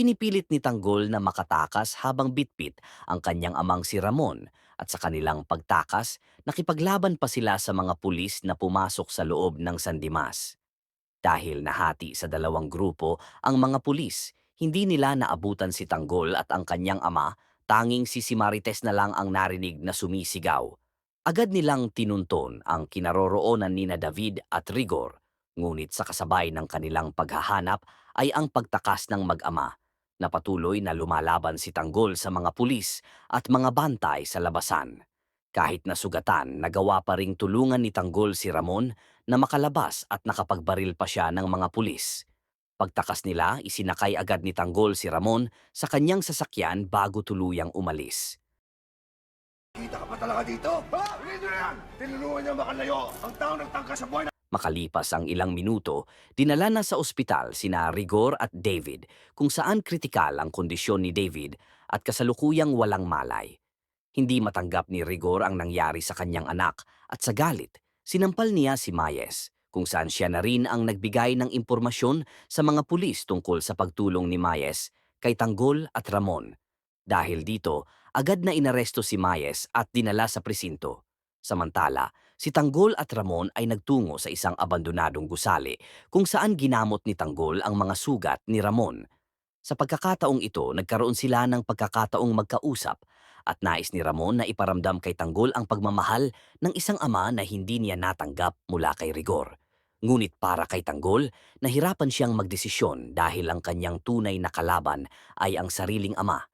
Ipinipilit ni Tanggol na makatakas habang bitbit ang kanyang amang si Ramon at sa kanilang pagtakas, nakipaglaban pa sila sa mga pulis na pumasok sa loob ng San Dimas. Dahil nahati sa dalawang grupo ang mga pulis, hindi nila naabutan si Tanggol at ang kanyang ama, tanging si Marites na lang ang narinig na sumisigaw. Agad nilang tinunton ang kinaroroonan nina David at Rigor, ngunit sa kasabay ng kanilang paghahanap ay ang pagtakas ng mag-ama, na patuloy na lumalaban si Tanggol sa mga pulis at mga bantay sa labasan. Kahit nasugatan, nagawa pa ring tulungan ni Tanggol si Ramon na makalabas at nakapagbaril pa siya ng mga pulis. Pagtakas nila, isinakay agad ni Tanggol si Ramon sa kanyang sasakyan bago tuluyang umalis. Kita ka pa talaga dito? Ha? Hindi nyo na yan! Tinulungan niya makalayo ang tao nagtangka sa buhay na... Makalipas ang ilang minuto, dinala na sa ospital sina Rigor at David kung saan kritikal ang kondisyon ni David at kasalukuyang walang malay. Hindi matanggap ni Rigor ang nangyari sa kanyang anak at sa galit, sinampal niya si Mayes, kung saan siya na rin ang nagbigay ng impormasyon sa mga pulis tungkol sa pagtulong ni Mayes kay Tanggol at Ramon. Dahil dito, agad na inaresto si Mayes at dinala sa presinto. Samantala, si Tanggol at Ramon ay nagtungo sa isang abandonadong gusali kung saan ginamot ni Tanggol ang mga sugat ni Ramon. Sa pagkakataong ito, nagkaroon sila ng pagkakataong magkausap at nais ni Ramon na iparamdam kay Tanggol ang pagmamahal ng isang ama na hindi niya natanggap mula kay Rigor. Ngunit para kay Tanggol, nahirapan siyang magdesisyon dahil ang kanyang tunay na kalaban ay ang sariling ama.